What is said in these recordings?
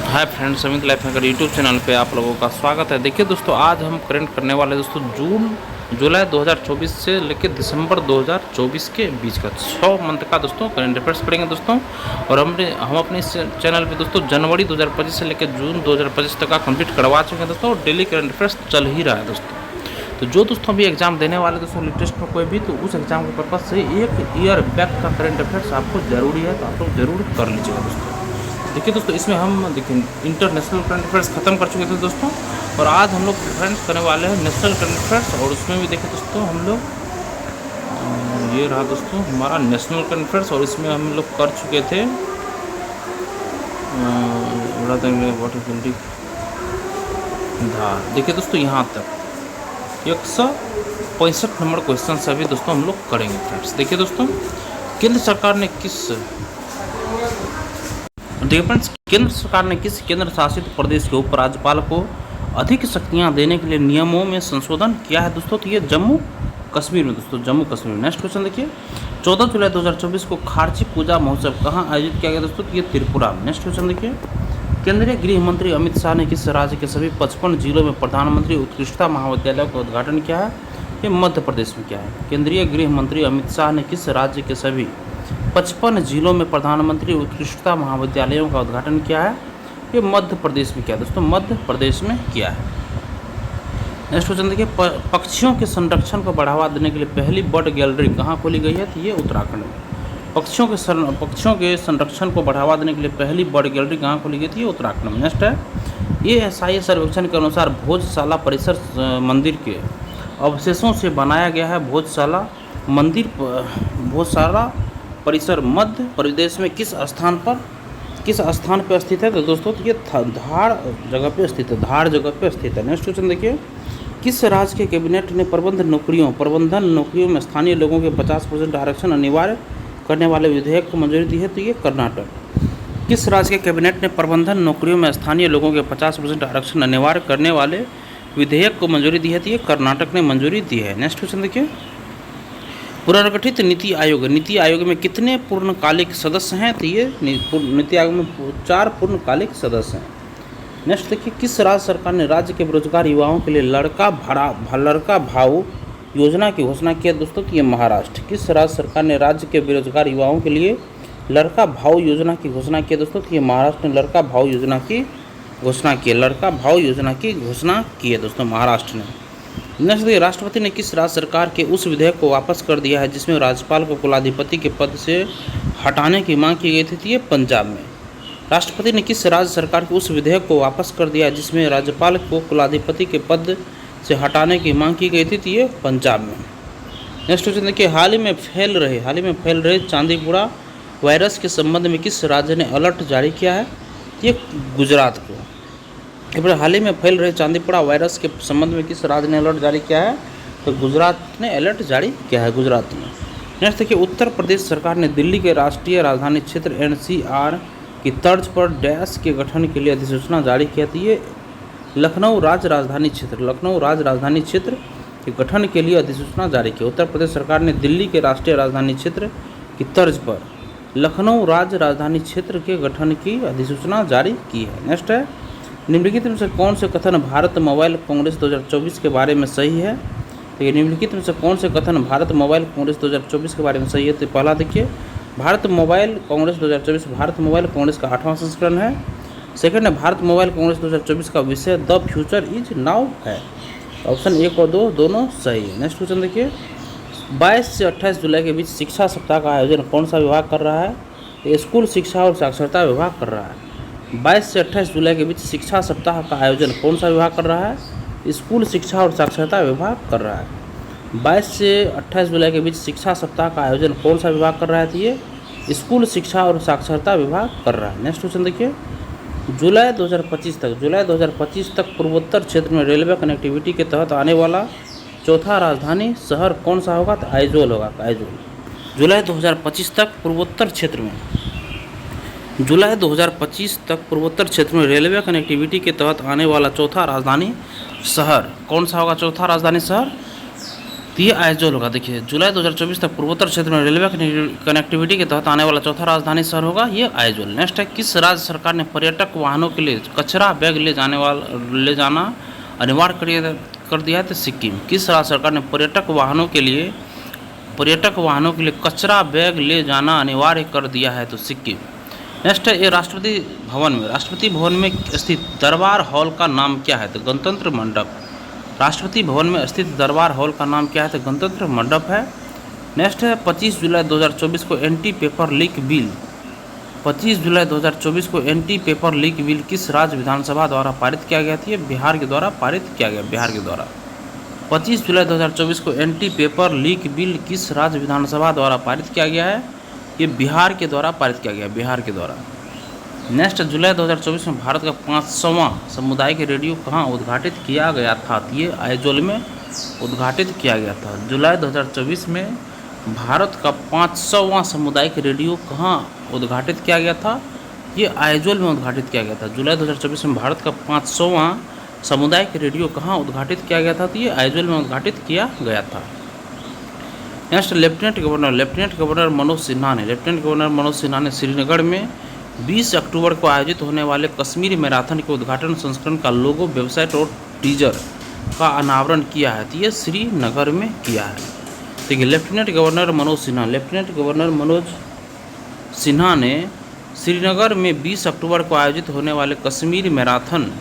Hi friends, Amit life hacker YouTube channel पे आप लोगों का स्वागत है। देखिए दोस्तों, आज हम करेंट करने वाले दोस्तों जुलाई 2024 से लेकर दिसंबर 2024 के बीच का 6 मंथ का दोस्तों करेंट अफेयर्स करेंगे दोस्तों। और हम अपने इस चैनल पे दोस्तों जनवरी 2025 से लेकर जून 2025 तक का कंप्लीट करवा चुके हैं दोस्तों। डेली करेंट अफेयर्स चल ही रहा है दोस्तों। तो जो दोस्तों अभी एग्जाम देने वाले दोस्तों लेटेस्ट में कोई भी, तो उस एग्जाम के पर्पज से एक ईयर बैक का करेंट अफेयर्स आपको जरूरी है, तो आप लोग जरूर कर लीजिएगा दोस्तों। देखिए दोस्तों, इसमें हम देखिए इंटरनेशनल करंट अफेयर्स ख़त्म कर चुके थे दोस्तों, और आज हम लोग प्रेफरेंस करने वाले हैं नेशनल करंट अफेयर्स। और उसमें भी देखिए दोस्तों हम लोग ये रहा दोस्तों हमारा नेशनल करंट अफेयर्स, और इसमें हम लोग कर चुके थे धार। देखिए दोस्तों, यहाँ तक 165 नंबर क्वेश्चन सभी दोस्तों हम लोग करेंगे फ्रेंड्स। देखिए दोस्तों, केंद्र सरकार ने केंद्र सरकार ने किस केंद्र शासित प्रदेश के उपराज्यपाल को अधिक शक्तियां देने के लिए नियमों में संशोधन किया है दोस्तों? तो ये जम्मू कश्मीर में दोस्तों, जम्मू कश्मीर। नेक्स्ट क्वेश्चन देखिए, 14 जुलाई 2024 को खारची पूजा महोत्सव कहां आयोजित किया गया दोस्तों? तो ये त्रिपुरा में। नेक्स्ट क्वेश्चन देखिए, केंद्रीय गृह मंत्री अमित शाह ने किस राज्य के सभी 55 जिलों में प्रधानमंत्री उत्कृष्टता महाविद्यालय का उद्घाटन किया है? ये मध्य प्रदेश में किया है। केंद्रीय गृह मंत्री अमित शाह ने किस राज्य के सभी 55 जिलों में प्रधानमंत्री उत्कृष्टता महाविद्यालयों का उद्घाटन किया है? ये मध्य प्रदेश में किया है दोस्तों, मध्य प्रदेश में किया है। नेक्स्ट क्वेश्चन देखिए, पक्षियों के संरक्षण को बढ़ावा देने के लिए पहली बर्ड गैलरी कहाँ खोली गई है? तो ये उत्तराखंड में। पक्षियों के संरक्षण को बढ़ावा देने के लिए पहली बर्ड गैलरी कहाँ खोली गई थी? ये उत्तराखंड में। नेक्स्ट है, ASI सर्वेक्षण के अनुसार भोजशाला परिसर मंदिर के अवशेषों से बनाया गया है। भोजशाला परिसर मध्य प्रदेश में किस स्थान पर स्थित है? तो दोस्तों ये धार जगह पे स्थित है, धार जगह पे स्थित है। नेक्स्ट क्वेश्चन देखिए, किस राज्य के कैबिनेट ने प्रबंधन नौकरियों में स्थानीय लोगों के 50% आरक्षण अनिवार्य करने वाले विधेयक को मंजूरी दी है? तो ये कर्नाटक। किस राज्य के कैबिनेट ने प्रबंधन नौकरियों में स्थानीय लोगों के 50% आरक्षण अनिवार्य करने वाले विधेयक को मंजूरी दी है? तो ये कर्नाटक ने मंजूरी दी है। नेक्स्ट क्वेश्चन देखिए, पुनर्गठित नीति आयोग में कितने पूर्णकालिक सदस्य हैं? तो ये नीति आयोग में 4 पूर्णकालिक सदस्य हैं। नेक्स्ट देखिए, किस राज्य सरकार ने राज्य के बेरोजगार युवाओं के लिए लड़का भाऊ योजना की घोषणा की है दोस्तों? तो ये महाराष्ट्र। किस राज्य सरकार ने राज्य के बेरोजगार युवाओं के लिए लड़का भाऊ योजना की घोषणा की है दोस्तों? तो ये महाराष्ट्र ने लड़का भाऊ योजना की घोषणा की है दोस्तों, महाराष्ट्र ने। नेक्स्ट देखिए, राष्ट्रपति ने किस राज्य सरकार के उस विधेयक को वापस कर दिया है जिसमें राज्यपाल को कुलाधिपति के पद से हटाने की मांग की गई थी? तो ये पंजाब में। राष्ट्रपति ने किस राज्य सरकार के उस विधेयक को वापस कर दिया है जिसमें राज्यपाल को कुलाधिपति के पद से हटाने की मांग की गई थी? तो ये पंजाब में। नेक्स्ट क्वेश्चन देखिए, हाल ही में फैल रहे चांदीपुरा वायरस के संबंध में किस राज्य ने अलर्ट जारी किया है? ये गुजरात को। हाल ही में फैल रहे चांदीपुरा वायरस के संबंध में किस राज्य ने अलर्ट जारी किया है? तो गुजरात ने अलर्ट जारी किया है, गुजरात में। नेक्स्ट देखिए, उत्तर प्रदेश सरकार ने दिल्ली के राष्ट्रीय राजधानी क्षेत्र NCR की तर्ज पर डैश के गठन के लिए अधिसूचना जारी किया थी? ये लखनऊ राज्य राजधानी क्षेत्र के गठन के लिए अधिसूचना जारी की। उत्तर प्रदेश सरकार ने दिल्ली के राष्ट्रीय राजधानी क्षेत्र की तर्ज पर लखनऊ राज्य राजधानी क्षेत्र के गठन की अधिसूचना जारी की है। नेक्स्ट है, निम्नलिखित में से कौन से कथन भारत मोबाइल कांग्रेस 2024 के बारे में सही है? तो ये निम्नलिखित में से कौन से कथन भारत मोबाइल कांग्रेस 2024 के बारे में सही है? तो पहला देखिए, भारत मोबाइल कांग्रेस 2024 भारत मोबाइल कांग्रेस का 8वां संस्करण है। सेकंड है, भारत मोबाइल कांग्रेस 2024 का विषय द फ्यूचर इज नाउ है। ऑप्शन 1 और 2 दोनों सही है। नेक्स्ट क्वेश्चन देखिए, 22 से 28 जुलाई के बीच शिक्षा सप्ताह का आयोजन कौन सा विभाग कर रहा है? तो स्कूल शिक्षा और साक्षरता विभाग कर रहा है। 22 से 28 जुलाई के बीच शिक्षा सप्ताह का आयोजन कौन सा विभाग कर रहा है? स्कूल शिक्षा और साक्षरता विभाग कर रहा है। 22 से 28 जुलाई के बीच शिक्षा सप्ताह का आयोजन कौन सा विभाग कर रहा है? तो ये स्कूल शिक्षा और साक्षरता विभाग कर रहा है। नेक्स्ट क्वेश्चन देखिए, जुलाई 2025 तक पूर्वोत्तर क्षेत्र में रेलवे कनेक्टिविटी के तहत आने वाला चौथा राजधानी शहर कौन सा होगा? तो आइजोल होगा, आइजोल। जुलाई 2025 तक पूर्वोत्तर क्षेत्र में रेलवे कनेक्टिविटी के तहत आने वाला चौथा राजधानी शहर कौन सा होगा? चौथा राजधानी शहर तो ये आइजोल होगा। देखिए जुलाई 2024 तक पूर्वोत्तर क्षेत्र में रेलवे कनेक्टिविटी के तहत आने वाला चौथा राजधानी शहर होगा ये आइजोल। नेक्स्ट है, किस राज्य सरकार ने पर्यटक वाहनों के लिए कचरा बैग ले जाना अनिवार्य कर दिया है? तो सिक्किम। किस राज्य सरकार ने पर्यटक वाहनों के लिए कचरा बैग ले जाना अनिवार्य कर दिया है? तो सिक्किम। नेक्स्ट है, ये राष्ट्रपति भवन में स्थित दरबार हॉल का नाम क्या है? तो गणतंत्र मंडप। राष्ट्रपति भवन में स्थित दरबार हॉल का नाम क्या है? तो गणतंत्र मंडप है। नेक्स्ट है, 25 जुलाई 2024 को एंटी पेपर लीक बिल 25 जुलाई 2024 को एंटी पेपर लीक बिल किस राज्य विधानसभा द्वारा पारित किया गया था? ये बिहार के द्वारा पारित किया गया, बिहार के द्वारा। 25 जुलाई 2024 को एंटी पेपर लीक बिल किस राज्य विधानसभा द्वारा पारित किया गया है? ये बिहार के द्वारा पारित किया गया, बिहार के द्वारा। नेक्स्ट, जुलाई 2024 में भारत का 5वां सामुदायिक रेडियो कहाँ उद्घाटित किया गया था? ये आइजोल में उद्घाटित किया गया था। जुलाई 2024 में भारत का 5वां सामुदायिक रेडियो कहाँ उद्घाटित किया गया था? ये आइजोल में उद्घाटित किया गया था। जुलाई 2024 में भारत का 5वां सामुदायिक रेडियो कहाँ उद्घाटित किया गया था? तो ये आइजोल में उद्घाटित किया गया था। Next, lieutenant governor Manoj Sinha ने श्रीनगर में 20 अक्टूबर को आयोजित होने वाले कश्मीरी मैराथन के उद्घाटन संस्करण का लोगो, वेबसाइट और टीजर का अनावरण किया है। तो ये श्रीनगर में किया है। देखिए, लेफ्टिनेंट गवर्नर मनोज सिन्हा ने श्रीनगर में 20 अक्टूबर को आयोजित होने वाले कश्मीरी मैराथन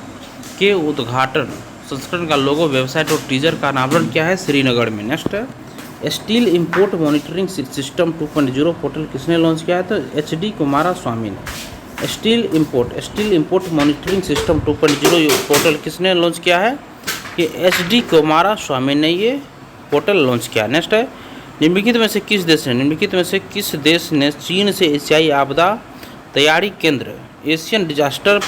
के उद्घाटन संस्करण का लोगो, वेबसाइट और टीजर का अनावरण किया है श्रीनगर में। नेक्स्ट है, steel import monitoring system 2.0 portal किसने लॉन्च किया है? तो HD कुमारास्वामी ने। Steel import monitoring system 2.0 portal किसने लॉन्च किया है? ये HD कुमारास्वामी ने ये पोर्टल लॉन्च किया। नेक्स्ट है, निम्नलिखित में से किस देश ने चीन से एशियाई आपदा तैयारी केंद्र एशियन डिजास्टर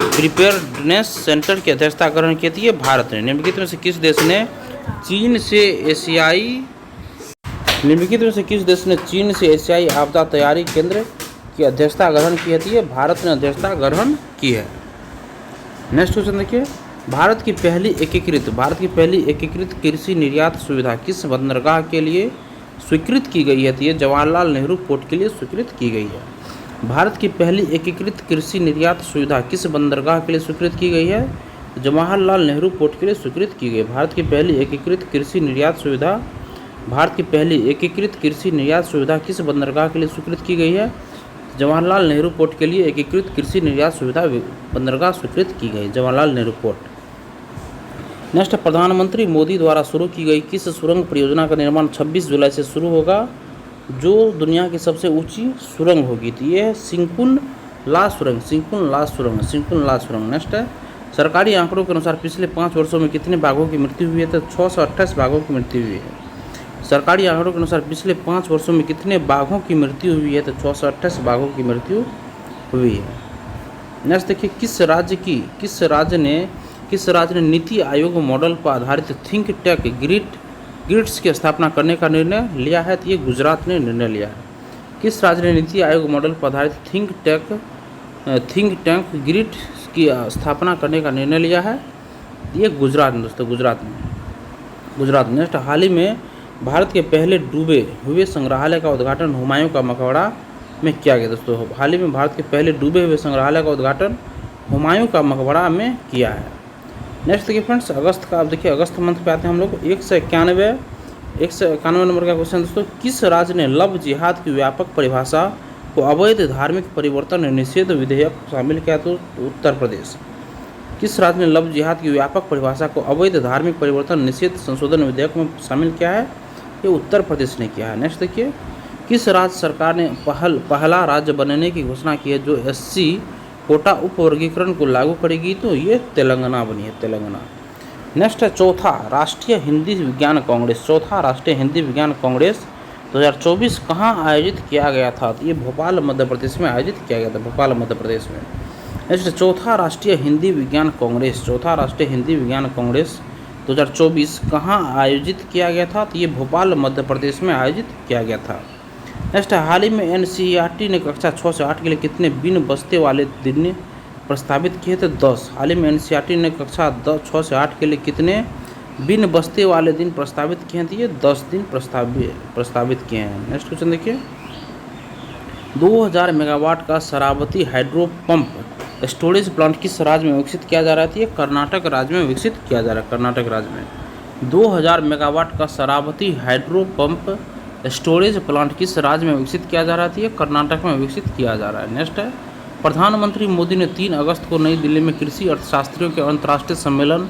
प्रिपेयर्डनेस सेंटर की अध्यक्षता ग्रहण की थी? भारत ने। निम्नलिखित में से किस देश ने चीन से एशियाई आपदा तैयारी केंद्र की अध्यक्षता ग्रहण की थी? भारत ने अध्यक्षता ग्रहण की है। नेक्स्ट क्वेश्चन देखिए, भारत की पहली एकीकृत कृषि निर्यात सुविधा किस बंदरगाह के लिए स्वीकृत की गई है? तो ये जवाहरलाल नेहरू पोर्ट के लिए स्वीकृत की गई है। भारत की पहली एकीकृत कृषि निर्यात सुविधा किस बंदरगाह के लिए स्वीकृत की गई है? जवाहरलाल नेहरू पोर्ट के लिए स्वीकृत की गई। भारत की पहली एकीकृत कृषि निर्यात सुविधा किस बंदरगाह के लिए स्वीकृत की गई है? जवाहरलाल नेहरू पोर्ट के लिए एकीकृत कृषि निर्यात सुविधा बंदरगाह स्वीकृत की गई, जवाहरलाल नेहरू पोर्ट। नेक्स्ट, प्रधानमंत्री मोदी द्वारा शुरू की गई किस सुरंग परियोजना का निर्माण 26 जुलाई से शुरू होगा, जो दुनिया की सबसे ऊंची सुरंग होगी? तो ये है सिंकुन ला सुरंग। नेक्स्ट है, सरकारी आंकड़ों के अनुसार पिछले 5 वर्षों में कितने बाघों की मृत्यु हुई है? तो 628 बाघों की मृत्यु हुई है। सरकारी आंकड़ों के अनुसार पिछले 5 वर्षों में कितने बाघों की मृत्यु हुई है? तो 628 बाघों की मृत्यु हुई है। नेक्स्ट देखिए, किस राज्य ने नीति आयोग मॉडल पर आधारित थिंक टैंक ग्रिड्स की स्थापना करने का निर्णय लिया है? तो ये गुजरात ने निर्णय लिया है। किस राज्य ने नीति आयोग मॉडल पर आधारित थिंक टैंक ग्रिड्स की स्थापना करने का निर्णय लिया है? ये गुजरात में दोस्तों, गुजरात में। नेक्स्ट, हाल ही में भारत के पहले डूबे हुए संग्रहालय का उद्घाटन हुमायूं का मकबरा में किया गया। दोस्तों, हाल ही में भारत के पहले डूबे हुए संग्रहालय का उद्घाटन हुमायूं का मकबरा में किया है। नेक्स्ट देखिए फ्रेंड्स, अगस्त मंथ पे आते हैं हम लोग। 191 नंबर का क्वेश्चन दोस्तों, किस राज्य ने लव जिहाद की व्यापक परिभाषा को अवैध धार्मिक परिवर्तन निषेध विधेयक शामिल किया? तो उत्तर प्रदेश। किस राज्य ने लव जिहाद की व्यापक परिभाषा को अवैध धार्मिक परिवर्तन निषेध संशोधन विधेयक में शामिल किया है? ये उत्तर प्रदेश ने किया है। नेक्स्ट देखिए, किस राज्य सरकार ने पहला राज्य बनने की घोषणा की है जो SC कोटा उपवर्गीकरण को लागू करेगी? तो ये तेलंगाना बनी है, तेलंगाना। नेक्स्ट है, चौथा राष्ट्रीय हिंदी विज्ञान कांग्रेस 2024 कहाँ आयोजित किया गया था? तो ये भोपाल मध्य प्रदेश में आयोजित किया गया था, भोपाल मध्य प्रदेश में। नेक्स्ट, चौथा राष्ट्रीय हिंदी विज्ञान कांग्रेस 2024 कहाँ आयोजित किया गया था? तो ये भोपाल मध्य प्रदेश में आयोजित किया गया था। नेक्स्ट, हाल ही में NCERT ने कक्षा 6 से 8 के लिए कितने बिन बस्ते वाले दिन प्रस्तावित किए थे? 10। हाल ही में NCERT ने कक्षा 6 से 8 के लिए कितने बिन बस्ते वाले दिन प्रस्तावित किए हैं, तो ये 10 दिन प्रस्तावित किए हैं। नेक्स्ट क्वेश्चन देखिए, 2000 मेगावाट का Sharavati hydro pump storage plant किस राज्य में विकसित किया जा रहा है? ये कर्नाटक राज्य में विकसित किया जा रहा है, कर्नाटक राज्य में। 2000 मेगावाट का Sharavati hydro pump storage plant किस राज्य में विकसित किया जा रहा है? ये कर्नाटक में विकसित किया जा रहा है। नेक्स्ट है, प्रधानमंत्री मोदी ने 3 अगस्त को नई दिल्ली में कृषि अर्थशास्त्रियों के अंतर्राष्ट्रीय सम्मेलन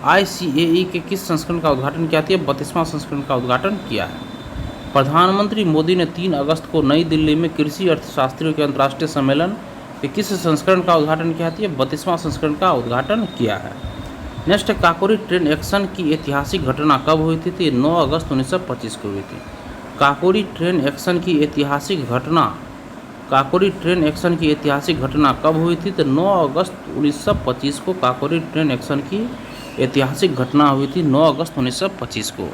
ICAE के किस संस्करण का उद्घाटन किया था? 32वां संस्करण का उद्घाटन किया है। प्रधानमंत्री मोदी ने 3 अगस्त को नई दिल्ली में कृषि अर्थशास्त्रियों के अंतर्राष्ट्रीय सम्मेलन के किस संस्करण का उद्घाटन किया था? 32वां संस्करण का उद्घाटन किया है। नेक्स्ट, काकोरी ट्रेन एक्शन की ऐतिहासिक घटना कब हुई थी? तो 9 अगस्त 1925 को हुई थी। काकोरी ट्रेन एक्शन की ऐतिहासिक घटना कब हुई थी? तो 9 अगस्त 1925 को काकोरी ट्रेन एक्शन की ऐतिहासिक घटना हुई थी, 9 अगस्त 1925 को।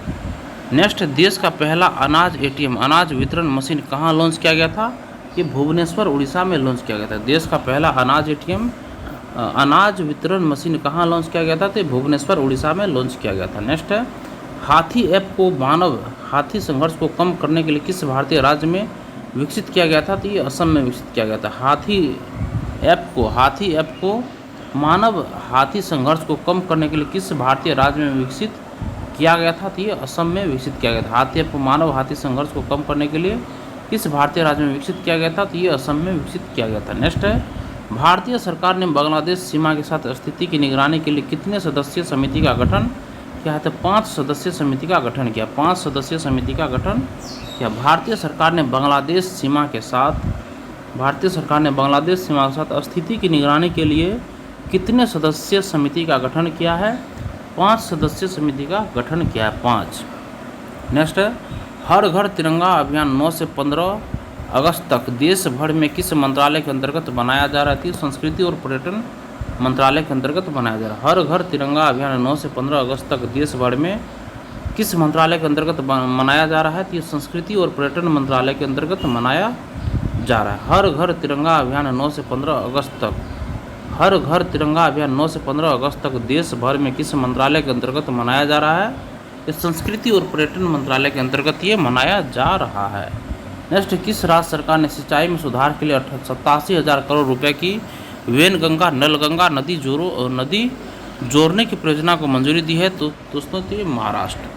नेक्स्ट, देश का पहला अनाज ATM अनाज वितरण मशीन कहाँ लॉन्च किया गया था? ये भुवनेश्वर उड़ीसा में लॉन्च किया गया था। देश का पहला अनाज ATM अनाज वितरण मशीन कहाँ लॉन्च किया गया था? तो भुवनेश्वर उड़ीसा में लॉन्च किया गया था। नेक्स्ट है, हाथी ऐप को मानव हाथी संघर्ष को कम करने के लिए किस भारतीय राज्य में विकसित किया गया था? तो ये असम में विकसित किया गया था। हाथी ऐप को मानव हाथी संघर्ष को कम करने के लिए किस भारतीय राज्य में विकसित किया गया था? तो ये असम में विकसित किया गया था। हाथी ऐप को मानव हाथी संघर्ष को कम करने के लिए किस भारतीय राज्य में विकसित किया गया था? तो ये असम में विकसित किया गया था। नेक्स्ट है, भारतीय सरकार ने बांग्लादेश सीमा के साथ स्थिति की निगरानी के लिए कितने सदस्यीय समिति का गठन किया है? तो 5 सदस्यीय समिति का गठन किया। 5 सदस्यीय समिति का गठन किया। भारतीय सरकार ने बांग्लादेश सीमा के साथ स्थिति की निगरानी के लिए कितने सदस्यीय समिति का गठन किया है? 5 सदस्यीय समिति का गठन किया है, 5। नेक्स्ट है, हर घर तिरंगा अभियान 9 से 15 अगस्त तक देश भर में किस मंत्रालय के अंतर्गत बनाया जा रहा है? संस्कृति और पर्यटन मंत्रालय के अंतर्गत बनाया जा रहा है। हर घर तिरंगा अभियान 9 से 15 अगस्त तक देश भर में किस मंत्रालय के अंतर्गत मनाया जा रहा है? तो ये संस्कृति और पर्यटन मंत्रालय के अंतर्गत मनाया जा रहा है। हर घर तिरंगा अभियान 9 से 15 अगस्त तक देश भर में किस मंत्रालय के अंतर्गत मनाया जा रहा है? ये संस्कृति और पर्यटन मंत्रालय के अंतर्गत ये मनाया जा रहा है। नेक्स्ट, किस राज्य सरकार ने सिंचाई में सुधार के लिए 87,000 करोड़ रुपए की वैनगंगा नलगंगा नदी जोड़ने की परियोजना को मंजूरी दी है? तो दोस्तों ये महाराष्ट्र।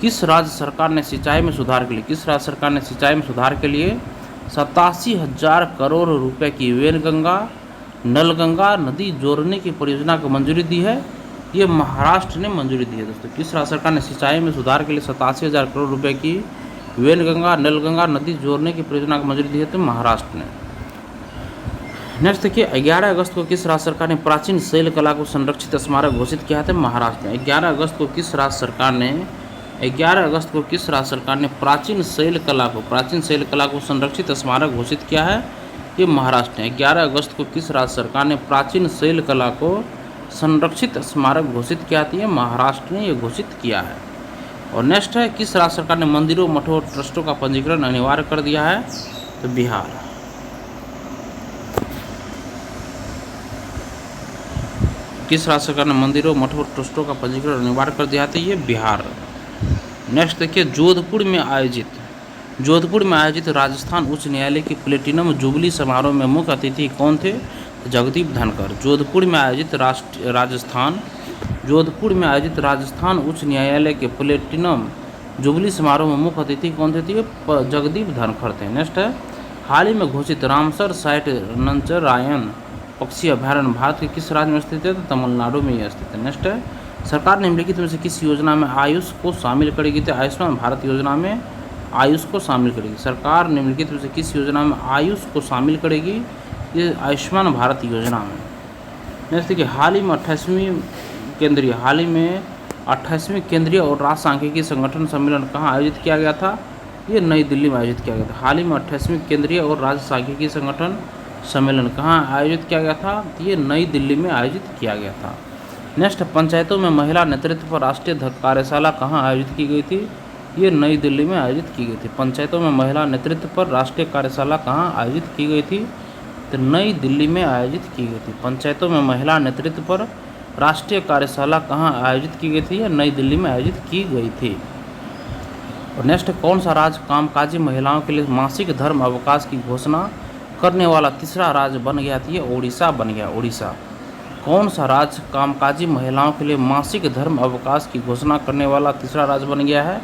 किस राज्य सरकार ने सिंचाई में सुधार के लिए 87,000 करोड़ रुपए की वैनगंगा नलगंगा नदी जोड़ने की परियोजना को मंजूरी दी है? ये महाराष्ट्र ने मंजूरी दी है। दोस्तों, किस राज्य सरकार ने सिंचाई में सुधार के लिए 87,000 करोड़ रुपए की वैनगंगा नलगंगा नदी जोड़ने की परियोजना को मंजूरी दी है? तो महाराष्ट्र ने। नेक्स्ट देखिए, 11 अगस्त को किस राज्य सरकार ने प्राचीन शैल कला को संरक्षित स्मारक घोषित किया है? महाराष्ट्र ने। 11 अगस्त को किस राज्य सरकार ने प्राचीन शैल कला को संरक्षित स्मारक घोषित किया है? ये महाराष्ट्र ने। 11 अगस्त को किस राज्य सरकार ने प्राचीन शैल कला को संरक्षित स्मारक घोषित किया था? ये महाराष्ट्र ने ये घोषित किया है। और नेक्स्ट है, किस राज्य सरकार ने मंदिरों मठों और ट्रस्टों का पंजीकरण अनिवार्य कर दिया है? तो बिहार। किस राज्य सरकार ने मंदिरों मठों और ट्रस्टों का पंजीकरण अनिवार्य कर दिया था? ये बिहार। नेक्स्ट देखिए, जोधपुर में आयोजित राजस्थान उच्च न्यायालय की प्लेटिनम जुबली समारोह में मुख्य अतिथि कौन थे? जगदीप धनखड़। जोधपुर में आयोजित राजस्थान उच्च न्यायालय के प्लेटिनम जुबली समारोह में मुख्य अतिथि कौन थे? जगदीप धनखड़ थे। नेक्स्ट है, हाल ही में घोषित रामसर साइट नंचरायन पक्षी अभ्यारण्य भारत के किस राज्य में स्थित है? तो तमिलनाडु में यह स्थित है। नेक्स्ट है, सरकार निम्नलिखित में से किस योजना में आयुष को शामिल करेगी? तो आयुष्मान भारत योजना में आयुष को शामिल करेगी। सरकार निम्नलिखित में से किस योजना में आयुष को शामिल करेगी? ये आयुष्मान भारत योजना में। नेक्स्ट देखिए, हाल ही में 28वें केंद्रीय और राज्य सांख्यिकी संगठन सम्मेलन कहाँ आयोजित किया गया था? ये नई दिल्ली में आयोजित किया गया था। हाल ही में 28वें केंद्रीय और राज्य सांख्यिकी संगठन सम्मेलन कहाँ आयोजित किया गया था? ये नई दिल्ली में आयोजित किया गया था। नेक्स्ट, पंचायतों में महिला नेतृत्व पर राष्ट्रीय कार्यशाला कहाँ आयोजित की गई थी? ये नई दिल्ली में आयोजित की गई थी। पंचायतों में महिला नेतृत्व पर राष्ट्रीय कार्यशाला कहाँ आयोजित की गई थी? तो नई दिल्ली में आयोजित की गई थी। पंचायतों में महिला नेतृत्व पर राष्ट्रीय कार्यशाला कहाँ आयोजित की गई थी? या नई दिल्ली में आयोजित की गई थी। और नेक्स्ट, कौन सा राज्य कामकाजी महिलाओं के लिए मासिक धर्म अवकाश की घोषणा करने वाला तीसरा राज्य बन गया था? ये ओडिशा बन गया, ओडिशा। कौन सा राज्य कामकाजी महिलाओं के लिए मासिक धर्म अवकाश की घोषणा करने वाला तीसरा राज्य बन गया है?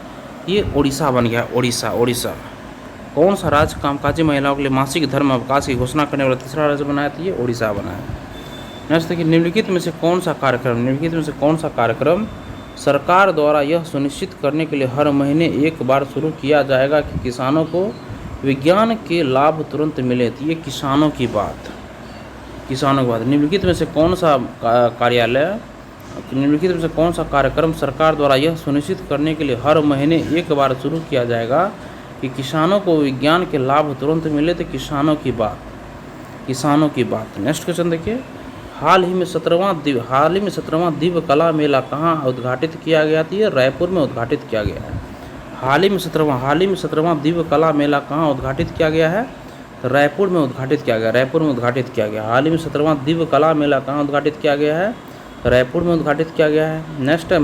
ये ओडिशा बन गया, ओडिशा, ओडिशा। कौन सा राज्य कामकाजी महिलाओं के लिए मासिक धर्म अवकाश की घोषणा करने वाला तीसरा राज्य बनाया था? ये ओडिशा बना है। नेक्स्ट देखिए, निम्नलिखित में से कौन सा कार्यक्रम सरकार द्वारा यह सुनिश्चित करने के लिए हर महीने एक बार शुरू किया जाएगा कि किसानों को विज्ञान के लाभ तुरंत मिले? तो ये किसानों की बात। निम्नलिखित में से कौन सा कार्यक्रम सरकार द्वारा यह सुनिश्चित करने के लिए हर महीने एक बार शुरू किया जाएगा कि किसानों को विज्ञान के लाभ तुरंत मिले? तो किसानों की बात। नेक्स्ट क्वेश्चन देखिए, हाल ही में 17वां दिव्य कला मेला कहाँ उद्घाटित किया गया था? ये रायपुर में उद्घाटित किया गया है। हाल ही में 17वां दिव्य कला मेला कहाँ उद्घाटित किया गया है? रायपुर में उद्घाटित किया गया। हाल ही में 17वां दिव्य कला मेला कहाँ उद्घाटित किया गया है? रायपुर में उद्घाटित किया गया है। नेक्स्ट है,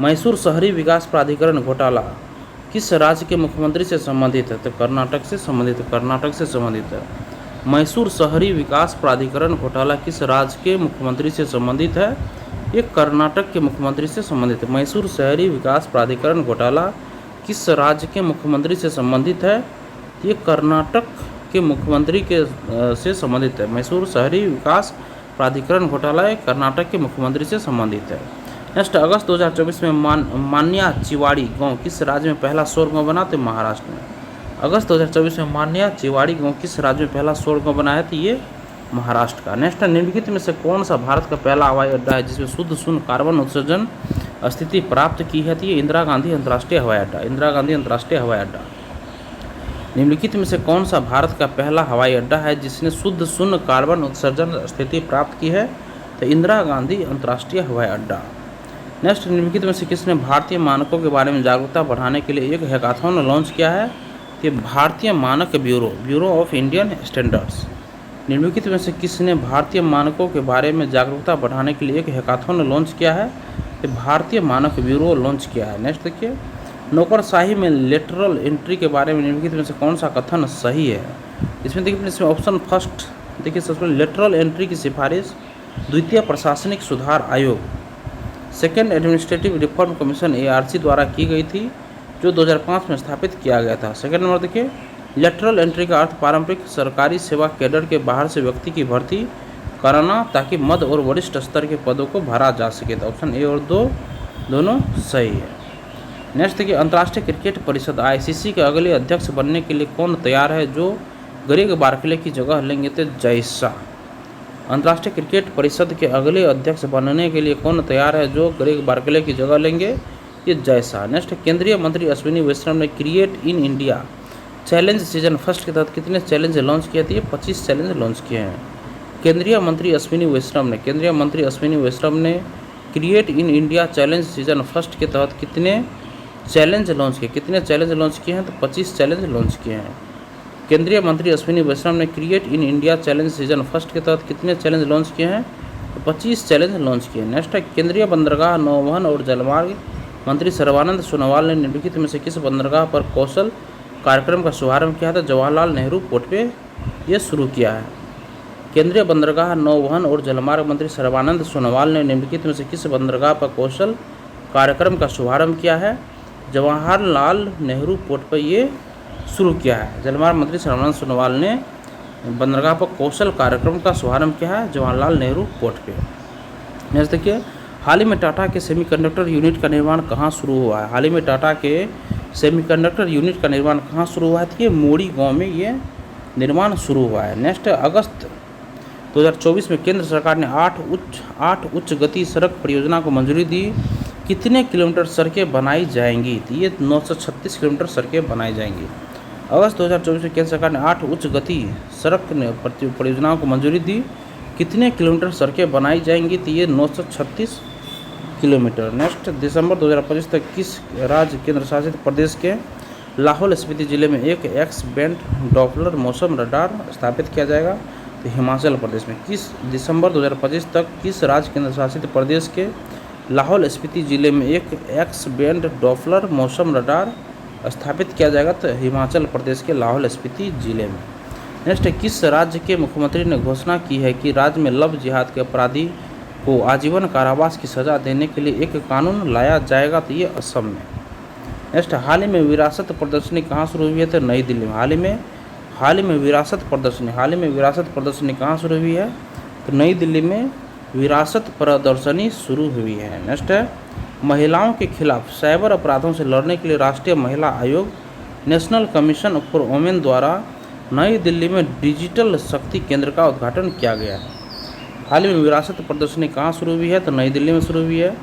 मैसूर शहरी विकास प्राधिकरण घोटाला किस राज्य के मुख्यमंत्री से संबंधित है? तो कर्नाटक से संबंधित है। मैसूर शहरी विकास प्राधिकरण घोटाला किस राज्य के मुख्यमंत्री से संबंधित है? ये कर्नाटक के मुख्यमंत्री से संबंधित है। मैसूर शहरी विकास प्राधिकरण घोटाला किस राज्य के मुख्यमंत्री से संबंधित है? ये कर्नाटक के मुख्यमंत्री से संबंधित है। मैसूर शहरी विकास प्राधिकरण घोटाला कर्नाटक के मुख्यमंत्री से संबंधित है। नेक्स्ट, अगस्त 2024 में मान्याचिवाड़ी गांव किस राज्य में पहला सौर गांव बना? तो महाराष्ट्र में। अगस्त 2024 में मान्याचिवाड़ी गांव किस राज्य में पहला सौर गांव बना है? तो ये महाराष्ट्र का। नेक्स्ट, निम्नलिखित में से कौन सा भारत का पहला हवाई अड्डा है जिसमें शुद्ध शून्य कार्बन उत्सर्जन स्थिति प्राप्त की है? तो ये इंदिरा गांधी अंतर्राष्ट्रीय हवाई अड्डा। निम्नलिखित में से कौन सा भारत का पहला हवाई अड्डा है जिसने शुद्ध शून्य कार्बन उत्सर्जन स्थिति प्राप्त की है? तो इंदिरा गांधी अंतर्राष्ट्रीय हवाई अड्डा। नेक्स्ट, निम्नलिखित में से किसने भारतीय मानकों के बारे में जागरूकता बढ़ाने के लिए एक हैकाथॉन लॉन्च किया है? कि भारतीय मानक ब्यूरो ऑफ इंडियन स्टैंडर्ड्स। निम्नलिखित में से किसने भारतीय मानकों के बारे में जागरूकता बढ़ाने के लिए एक हैकाथॉन लॉन्च किया है? कि भारतीय मानक ब्यूरो लॉन्च किया है। नेक्स्ट देखिए, नौकरशाही में लेटरल एंट्री के बारे में निम्नलिखित में से कौन सा कथन सही है? इसमें ऑप्शन फर्स्ट देखिए, सबसे लेटरल एंट्री की सिफारिश द्वितीय प्रशासनिक सुधार आयोग, second administrative reform commission ARC द्वारा की गई थी, जो 2005 में स्थापित किया गया था। सेकेंड नंबर देखिए, लेटरल एंट्री का अर्थ पारंपरिक सरकारी सेवा कैडर के बाहर से व्यक्ति की भर्ती कराना ताकि मध्य और वरिष्ठ स्तर के पदों को भरा जा सके। तो ऑप्शन ए और 2 दोनों सही है। नेक्स्ट देखिए, अंतर्राष्ट्रीय क्रिकेट परिषद ICC के अगले अध्यक्ष बनने के लिए कौन तैयार है जो ग्रेग बार्कले की जगह लेंगे? तो जय शाह। अंतर्राष्ट्रीय क्रिकेट परिषद के अगले अध्यक्ष बनने के लिए कौन तैयार है जो ग्रेग बार्कले की जगह लेंगे? ये जय शाह। नेक्स्ट, केंद्रीय मंत्री अश्विनी वैष्णव ने create in India challenge season first के तहत कितने चैलेंज लॉन्च किए थे? 25 चैलेंज लॉन्च किए हैं। केंद्रीय मंत्री अश्विनी वैष्णव ने create in India challenge season first के तहत कितने चैलेंज लॉन्च किए हैं? तो 25 चैलेंज लॉन्च किए हैं। केंद्रीय मंत्री अश्विनी वैष्णव ने create in India challenge season first के तहत कितने चैलेंज लॉन्च किए हैं? तो 25 चैलेंज लॉन्च किए। नेक्स्ट है, केंद्रीय बंदरगाह, नौवहन और जलमार्ग मंत्री सर्बानंद सोनोवाल ने निम्नलिखित में से किस बंदरगाह पर कौशल कार्यक्रम का शुभारंभ किया था? जवाहरलाल नेहरू पोर्ट पे ये शुरू किया है। केंद्रीय बंदरगाह, नौवहन और जलमार्ग मंत्री सर्बानंद सोनोवाल ने निम्नलिखित में से किस बंदरगाह पर कौशल कार्यक्रम का शुभारंभ किया है? जवाहरलाल नेहरू पोर्ट पर ये शुरू किया है। जलमार्ग मंत्री सर्बानंद सोनोवाल ने बंदरगाह पर कौशल कार्यक्रम का शुभारंभ किया है जवाहरलाल नेहरू पोर्ट पे। नेक्स्ट देखिए, हाल ही में टाटा के सेमीकंडक्टर यूनिट का निर्माण कहाँ शुरू हुआ है? हाल ही में टाटा के सेमीकंडक्टर यूनिट का निर्माण कहाँ शुरू हुआ है? तो ये मोड़ी गांव में ये निर्माण शुरू हुआ है। नेक्स्ट, अगस्त 2024 में केंद्र सरकार ने 8 उच्च गति सड़क परियोजना को मंजूरी दी। कितने किलोमीटर सड़कें बनाई जाएंगी? तो ये 936 किलोमीटर सड़कें बनाई जाएंगी। अगस्त 2024 में केंद्र सरकार ने 8 उच्च गति सड़क परियोजनाओं को मंजूरी दी। कितने किलोमीटर सड़कें बनाई जाएंगी? तो ये 936 किलोमीटर। नेक्स्ट, दिसंबर 2025 तक किस राज्य केंद्र शासित प्रदेश के लाहौल स्पीति जिले में एक एक्स बैंड डॉपलर मौसम रडार स्थापित किया जाएगा? तो हिमाचल प्रदेश में। किस दिसंबर 2025 तक किस राज्य केंद्र शासित प्रदेश के लाहौल स्पीति जिले में एक एक्स बैंड डॉपलर मौसम रडार स्थापित किया जाएगा? तो हिमाचल प्रदेश के लाहौल स्पीति जिले में। नेक्स्ट है, किस राज्य के मुख्यमंत्री ने घोषणा की है कि राज्य में लव जिहाद के अपराधी को आजीवन कारावास की सजा देने के लिए एक कानून लाया जाएगा? तो ये असम में। नेक्स्ट, हाल ही में विरासत प्रदर्शनी कहाँ शुरू हुई है? तो नई दिल्ली में। हाल ही में विरासत प्रदर्शनी कहाँ शुरू हुई है? तो नई दिल्ली में विरासत प्रदर्शनी शुरू हुई है। नेक्स्ट है, महिलाओं के खिलाफ साइबर अपराधों से लड़ने के लिए राष्ट्रीय महिला आयोग नेशनल कमीशन फॉर वुमेन द्वारा नई दिल्ली में डिजिटल शक्ति केंद्र का उद्घाटन किया गया है। हाल ही में विरासत प्रदर्शनी कहाँ शुरू हुई है? तो नई दिल्ली में शुरू हुई है।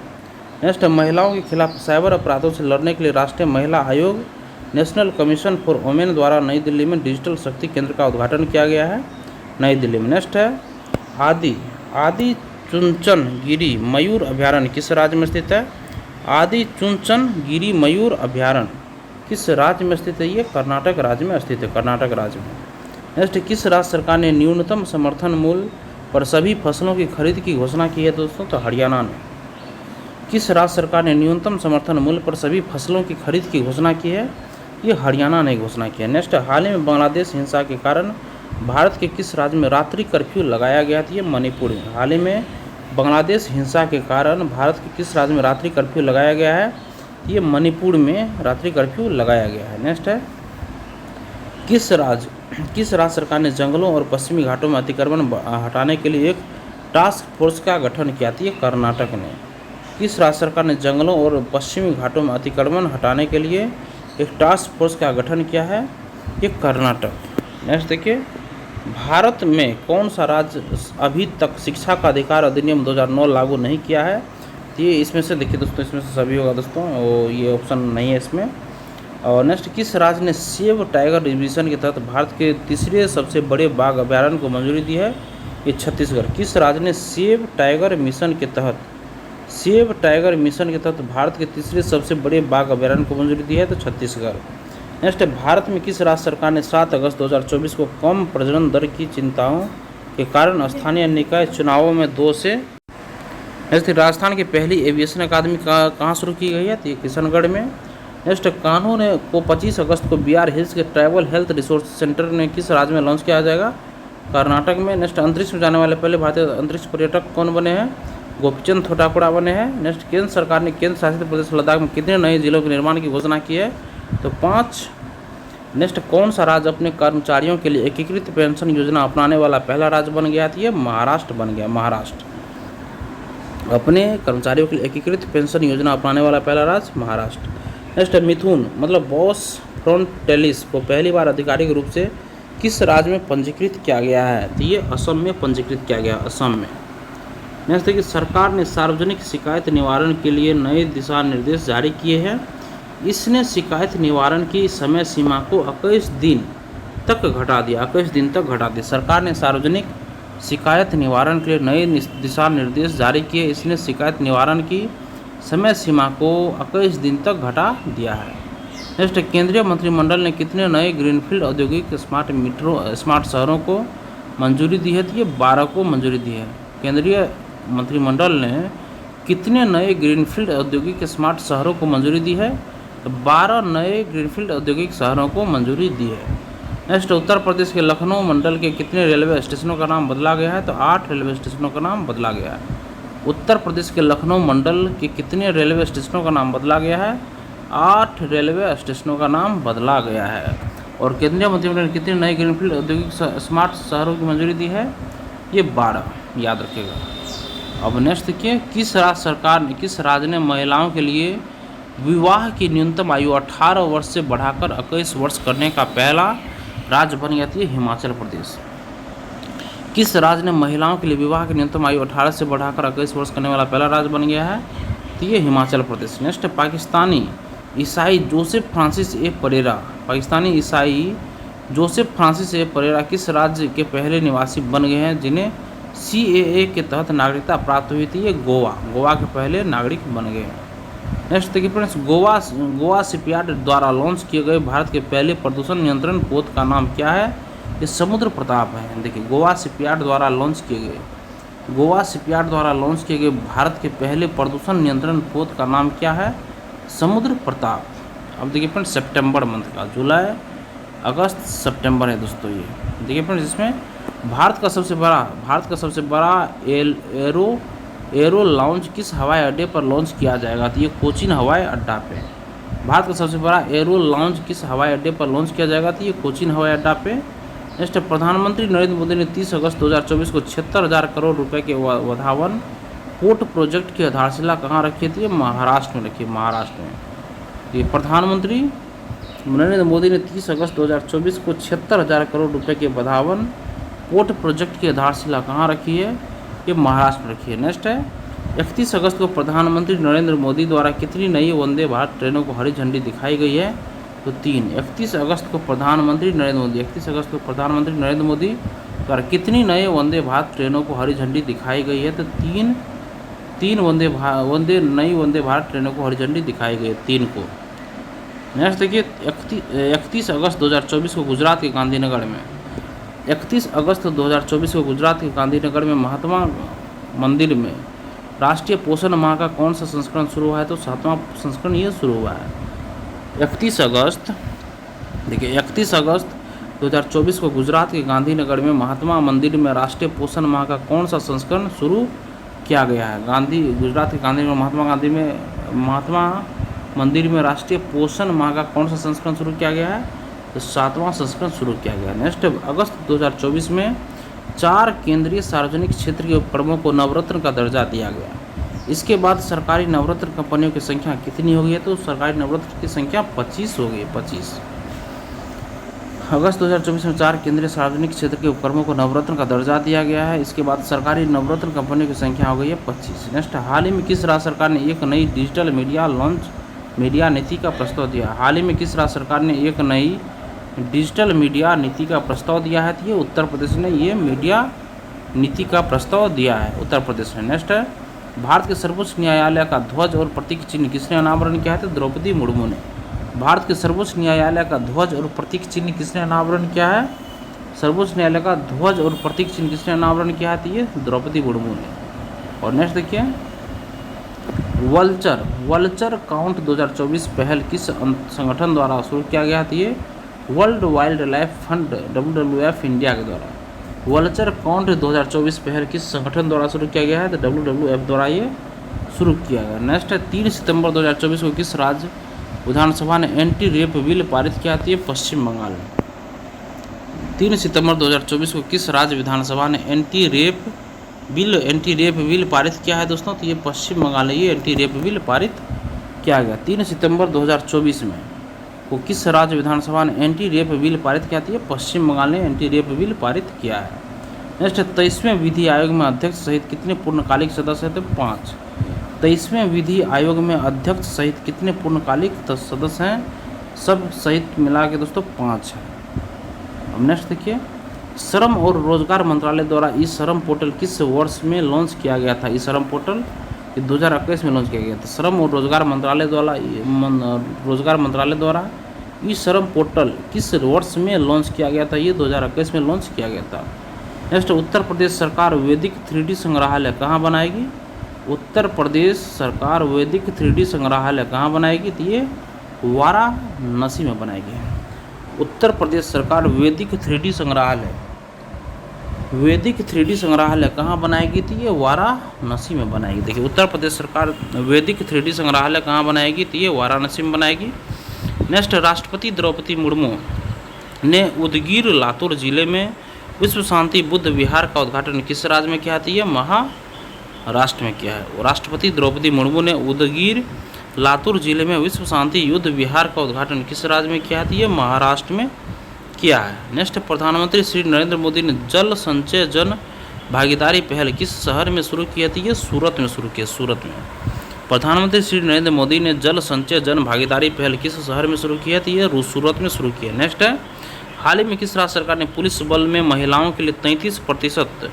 नेक्स्ट, महिलाओं के खिलाफ साइबर अपराधों से लड़ने के लिए राष्ट्रीय महिला आयोग नेशनल कमीशन फॉर वुमेन द्वारा नई दिल्ली में डिजिटल शक्ति केंद्र का उद्घाटन किया गया है, नई दिल्ली में। नेक्स्ट है, आदि चुंचन गिरी मयूर अभयारण्य किस राज्य में स्थित है? आदि चुंचन गिरी मयूर अभयारण्य किस राज्य में स्थित है? ये कर्नाटक राज्य में स्थित है, कर्नाटक राज्य में। नेक्स्ट, किस राज्य सरकार ने न्यूनतम समर्थन मूल्य पर सभी फसलों की खरीद की घोषणा की है दोस्तों? तो हरियाणा ने। किस राज्य सरकार ने न्यूनतम समर्थन मूल्य पर सभी फसलों की खरीद की घोषणा की है? ये हरियाणा ने घोषणा की है। नेक्स्ट, हाल ही में बांग्लादेश हिंसा के कारण भारत के किस राज्य में रात्रि कर्फ्यू लगाया गया था? ये मणिपुर में। हाल ही में बांग्लादेश हिंसा के कारण भारत के किस राज्य में रात्रि कर्फ्यू लगाया गया है? ये मणिपुर में रात्रि कर्फ्यू लगाया गया है। नेक्स्ट है, किस राज्य सरकार ने जंगलों और पश्चिमी घाटों में अतिक्रमण हटाने के लिए एक टास्क फोर्स का गठन किया था? ये कर्नाटक ने। किस राज्य सरकार ने जंगलों और पश्चिमी घाटों में अतिक्रमण हटाने के लिए एक टास्क फोर्स का गठन किया है? ये कर्नाटक। नेक्स्ट देखिए, भारत में कौन सा राज्य अभी तक शिक्षा का अधिकार अधिनियम 2009 लागू नहीं किया है? तो ये इसमें से देखिए दोस्तों, इसमें से सभी होगा दोस्तों, और ये ऑप्शन नहीं है इसमें। और नेक्स्ट, किस राज्य ने सेव टाइगर डिवीजन के तहत भारत के तीसरे सबसे बड़े बाघ अभयारण्य को मंजूरी दी है? ये छत्तीसगढ़। किस राज्य ने सेव टाइगर मिशन के तहत भारत के तीसरे सबसे बड़े बाघ अभयारण्य को मंजूरी दी है? तो छत्तीसगढ़। नेक्स्ट, भारत में किस राज्य सरकार ने 7 अगस्त 2024 को कम प्रजनन दर की चिंताओं के कारण स्थानीय निकाय चुनावों में 2 से। नेक्स्ट, राजस्थान की पहली एविएशन अकादमी कहाँ शुरू की गई है? तो ये किशनगढ़ में। नेक्स्ट, कानून को 25 अगस्त को बिहार हिल्स के ट्राइबल हेल्थ रिसोर्स सेंटर ने किस राज्य में लॉन्च किया जाएगा? कर्नाटक में। नेक्स्ट, अंतरिक्ष में जाने वाले पहले भारतीय अंतरिक्ष पर्यटक कौन बने हैं? गोपीचंद थोटाकुड़ा बने हैं। नेक्स्ट, केंद्र सरकार ने केंद्र शासित प्रदेश लद्दाख में कितने नए जिलों के निर्माण की घोषणा की है? तो 5। नेक्स्ट, कौन सा राज्य अपने कर्मचारियों के लिए एकीकृत पेंशन योजना अपनाने वाला पहला राज्य बन गया? था ये महाराष्ट्र बन गया, महाराष्ट्र। अपने कर्मचारियों के लिए एकीकृत पेंशन योजना अपनाने वाला पहला राज्य महाराष्ट्र। नेक्स्ट, मिथुन मतलब बॉस फ्रंटेलिस को पहली बार आधिकारिक रूप से किस राज्य में पंजीकृत किया गया है? तो ये असम में पंजीकृत किया गया, असम में। नेक्स्ट देखिए, सरकार ने सार्वजनिक शिकायत निवारण के लिए नए दिशा निर्देश जारी किए हैं। इसने शिकायत निवारण की समय सीमा को 21 दिन तक घटा दिया। सरकार ने सार्वजनिक शिकायत निवारण के लिए नए दिशा निर्देश जारी किए। इसने शिकायत निवारण की समय सीमा को 21 दिन तक घटा दिया है। नेक्स्ट, केंद्रीय मंत्रिमंडल ने कितने नए ग्रीनफील्ड औद्योगिक स्मार्ट शहरों को मंजूरी दी है? तो ये 12 को मंजूरी दी है। केंद्रीय मंत्रिमंडल ने कितने नए ग्रीनफील्ड औद्योगिक स्मार्ट शहरों को मंजूरी दी है? तो 12 नए ग्रीनफील्ड औद्योगिक शहरों को मंजूरी दी है। नेक्स्ट, उत्तर प्रदेश के लखनऊ मंडल के कितने रेलवे स्टेशनों का नाम बदला गया है? तो 8 रेलवे स्टेशनों का नाम बदला गया है। उत्तर प्रदेश के लखनऊ मंडल के कितने रेलवे स्टेशनों का नाम बदला गया है? 8 रेलवे स्टेशनों का नाम बदला गया है। और केंद्रीय मंत्रिमंडल ने कितने नए ग्रीनफील्ड औद्योगिक स्मार्ट शहरों की मंजूरी दी है? ये 12, याद रखिएगा। अब नेक्स्ट देखिए, किस राज्य ने महिलाओं के लिए विवाह की न्यूनतम आयु 18 वर्ष से बढ़ाकर 21 वर्ष करने का पहला राज्य बन गया? थी हिमाचल प्रदेश। किस राज्य ने महिलाओं के लिए विवाह की न्यूनतम आयु 18 से बढ़ाकर 21 वर्ष करने वाला पहला राज्य बन गया है? तो ये हिमाचल प्रदेश। नेक्स्ट, पाकिस्तानी ईसाई जोसेफ फ्रांसिस ए परेरा किस राज्य के पहले निवासी बन गए हैं जिन्हें CAA के तहत नागरिकता प्राप्त हुई थी? ये गोवा के पहले नागरिक बन गए। नेक्स्ट देखिए फ्रेंड्स, गोवा शिपयार्ड द्वारा लॉन्च किए गए भारत के पहले प्रदूषण नियंत्रण पोत का नाम क्या है? ये समुद्र प्रताप हैं। देखिए गोवा शिपयार्ड द्वारा लॉन्च किए गए, गोवा शिपयार्ड द्वारा लॉन्च किए गए भारत के पहले प्रदूषण नियंत्रण पोत का नाम क्या है? समुद्र प्रताप। अब देखिए फ्रेंड सितंबर मंथ का, जुलाई अगस्त सितंबर है दोस्तों ये। देखिए फ्रेंड इसमें भारत का सबसे बड़ा एरो लॉन्च किस हवाई अड्डे पर लॉन्च किया जाएगा? तो ये कोचीन हवाई अड्डा पे। भारत का सबसे बड़ा एरो लॉन्च किस हवाई अड्डे पर लॉन्च किया जाएगा? तो ये कोचीन हवाई अड्डा पे। नेक्स्ट, प्रधानमंत्री नरेंद्र मोदी ने 30 अगस्त 2024 को 76,000 करोड़ रुपए के वधावन पोर्ट प्रोजेक्ट की आधारशिला कहाँ रखी थी? महाराष्ट्र में रखी, महाराष्ट्र में। ये प्रधानमंत्री नरेंद्र मोदी ने 30 अगस्त 2024 को 76,000 करोड़ रुपए के वधावन पोर्ट प्रोजेक्ट की आधारशिला कहाँ रखी है? ये महाराष्ट्र में रखी है। नेक्स्ट है 31 अगस्त को प्रधानमंत्री नरेंद्र मोदी द्वारा कितनी नई वंदे भारत ट्रेनों को हरी झंडी दिखाई गई है? तो 3। 31 अगस्त को प्रधानमंत्री नरेंद्र मोदी द्वारा कितनी नए वंदे भारत ट्रेनों को हरी झंडी दिखाई गई है? तो 3 नई वंदे भारत ट्रेनों को हरी झंडी दिखाई गई है, 3 को। नेक्स्ट देखिए 31 अगस्त 2024 को गुजरात के गांधीनगर में 31 अगस्त 2024 को गुजरात के गांधीनगर में महात्मा मंदिर में राष्ट्रीय पोषण माह का कौन सा संस्करण शुरू हुआ है? तो 7वां संस्करण ये शुरू हुआ है। 31 अगस्त 2024 को गुजरात के गांधीनगर में महात्मा मंदिर में राष्ट्रीय पोषण माह का कौन सा संस्करण शुरू किया गया है? गुजरात के गांधीनगर महात्मा मंदिर में राष्ट्रीय पोषण माह का कौन सा संस्करण शुरू किया गया है? तो 7वां संस्करण शुरू किया गया। नेक्स्ट, अगस्त 2024 में 4 केंद्रीय सार्वजनिक क्षेत्र के उपक्रमों को नवरत्न का दर्जा दिया गया। इसके बाद सरकारी नवरत्न कंपनियों की संख्या कितनी हो गई है? तो सरकारी नवरत्न की संख्या 25 हो गई, 25। अगस्त 2024 में 4 केंद्रीय सार्वजनिक क्षेत्र के उपक्रमों को नवरत्न का दर्जा दिया गया है। इसके बाद सरकारी नवरत्न कंपनियों की संख्या हो गई है 25। नेक्स्ट, हाल ही में किस राज्य सरकार ने एक नई डिजिटल मीडिया नीति का प्रस्ताव दिया? हाल ही में किस राज्य सरकार ने एक नई डिजिटल मीडिया नीति का प्रस्ताव दिया है? तो ये उत्तर प्रदेश ने ये मीडिया नीति का प्रस्ताव दिया है, उत्तर प्रदेश ने। नेक्स्ट है भारत के सर्वोच्च न्यायालय का ध्वज और प्रतीक चिन्ह किसने अनावरण किया है? तो द्रौपदी मुर्मू ने। भारत के सर्वोच्च न्यायालय का ध्वज और प्रतीक चिन्ह किसने अनावरण किया है? सर्वोच्च न्यायालय का ध्वज और प्रतीक चिन्ह किसने अनावरण किया है? तो ये द्रौपदी मुर्मू ने। और नेक्स्ट देखिए वल्चर काउंट 2024 पहल किस संगठन द्वारा शुरू किया गया? तो ये world wild life fund WWF India के द्वारा। वल्चर काउंट 2024 पहल किस संगठन द्वारा शुरू किया गया है? तो WWF द्वारा ये शुरू किया गया। नेक्स्ट है 3 सितंबर 2024 को किस राज्य विधानसभा ने एंटी रेप बिल पारित किया? तो ये पश्चिम बंगाल। 3 सितंबर 2024 को किस राज्य विधानसभा ने एंटी रेप बिल पारित किया है दोस्तों? तो ये पश्चिम बंगाल है, ये एंटी रेप बिल पारित किया गया। 3 सितंबर 2024 में को किस राज्य विधानसभा ने एंटी रेप बिल पारित किया? तो ये पश्चिम बंगाल ने एंटी रेप बिल पारित किया है। नेक्स्ट 23वें विधि आयोग में अध्यक्ष सहित कितने पूर्णकालिक सदस्य हैं? तो 5। 23वें विधि आयोग में अध्यक्ष सहित कितने पूर्णकालिक सदस्य हैं? सब सहित मिला के दोस्तों 5 है। अब नेक्स्ट देखिए श्रम और रोजगार मंत्रालय द्वारा ई श्रम पोर्टल किस वर्ष में लॉन्च किया गया था? ई श्रम पोर्टल 2021 में लॉन्च किया गया था। श्रम और रोजगार मंत्रालय द्वारा ई श्रम पोर्टल किस वर्ष में लॉन्च किया गया था? ये 2021 में लॉन्च किया गया था। नेक्स्ट, उत्तर प्रदेश सरकार वैदिक 3D संग्रहालय कहाँ बनाएगी? उत्तर प्रदेश सरकार वैदिक 3D संग्रहालय कहाँ बनाएगी? तो ये वाराणसी में बनाएगी। उत्तर प्रदेश सरकार वैदिक 3D संग्रहालय कहाँ बनाएगी? तो ये वाराणसी में बनाएगी। देखिए उत्तर प्रदेश सरकार वैदिक 3D संग्रहालय कहाँ बनाएगी? तो ये वाराणसी में बनाएगी। नेक्स्ट, राष्ट्रपति द्रौपदी मुर्मू ने उदगीर लातूर जिले में विश्व शांति बुद्ध विहार का उद्घाटन किस राज्य में किया? तो ये महाराष्ट्र में किया है। राष्ट्रपति द्रौपदी मुर्मू ने उदगीर लातूर जिले में विश्व शांति युद्ध विहार का उद्घाटन किस राज्य में किया? तो ये महाराष्ट्र में किया है। नेक्स्ट, प्रधानमंत्री श्री नरेंद्र मोदी ने जल संचय जन भागीदारी पहल किस शहर में शुरू की थी? ये सूरत में शुरू की, सूरत में। प्रधानमंत्री श्री नरेंद्र मोदी ने जल संचय जन भागीदारी पहल किस शहर में शुरू की है? तो ये सूरत में शुरू की है। नेक्स्ट है हाल ही में किस राज्य सरकार ने पुलिस बल में महिलाओं के लिए 33%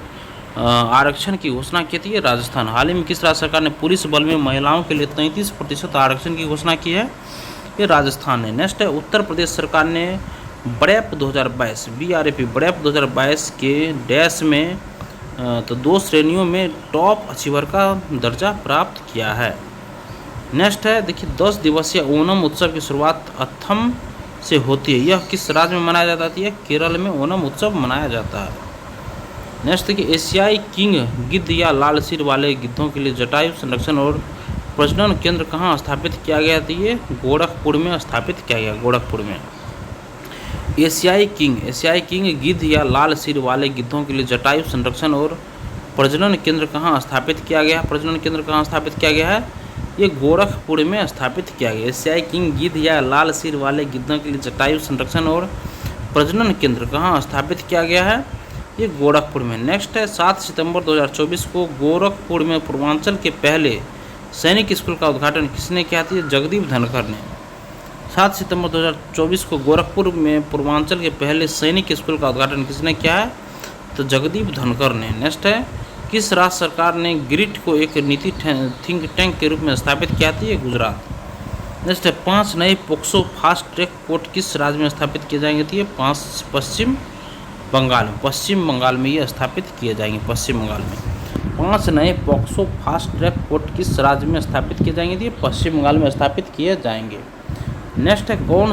आरक्षण की घोषणा की थी? राजस्थान। हाल ही में किस राज्य सरकार ने पुलिस बल में महिलाओं के लिए 33% आरक्षण की घोषणा की है? ये राजस्थान है। नेक्स्ट है उत्तर प्रदेश सरकार ने BREP 2022 BREP BREP 2022 के डैश में तो 2 श्रेणियों में टॉप अचीवर का दर्जा प्राप्त किया है। नेक्स्ट है देखिए 10 दिवसीय ओणम उत्सव की शुरुआत अथम से होती है। यह किस राज्य में मनाया जाता है? केरल में ओणम उत्सव मनाया जाता है। नेक्स्ट देखिए एशियाई किंग गिद्ध या लाल सिर वाले गिद्धों के लिए जटायु संरक्षण और प्रजनन केंद्र कहाँ स्थापित किया गया था? ये गोरखपुर में स्थापित किया गया, गोरखपुर में। एशियाई किंग गिद्ध या लाल सिर वाले गिद्धों के लिए जटायु संरक्षण और प्रजनन केंद्र कहाँ स्थापित किया गया? प्रजनन केंद्र कहाँ स्थापित किया गया है? ये गोरखपुर में स्थापित किया गया। एशियाई किंग गिद्ध या लाल सिर वाले गिद्धों के लिए जटायु संरक्षण और प्रजनन केंद्र कहाँ स्थापित किया गया है? ये गोरखपुर में। नेक्स्ट है 7 सितंबर 2024 को गोरखपुर में पूर्वांचल के पहले सैनिक स्कूल का उद्घाटन किसने किया था? जगदीप धनखड़ ने। 7 सितंबर 2024 को गोरखपुर में पूर्वांचल के पहले सैनिक स्कूल का उद्घाटन किसने किया है? तो जगदीप धनखड़ ने। नेक्स्ट है किस राज्य सरकार ने ग्रिड को एक नीति थिंक टैंक के रूप में स्थापित किया था? ये गुजरात। नेक्स्ट है 5 नए पोक्सो फास्ट ट्रैक कोर्ट किस राज्य में स्थापित किए जाएंगे? तो ये 5 पश्चिम बंगाल में ये स्थापित किए जाएंगे। पश्चिम बंगाल में 5 नए पोक्सो फास्ट ट्रैक कोर्ट किस राज्य में स्थापित किए जाएंगे? तो ये पश्चिम बंगाल में स्थापित किए जाएंगे। नेक्स्ट है कौन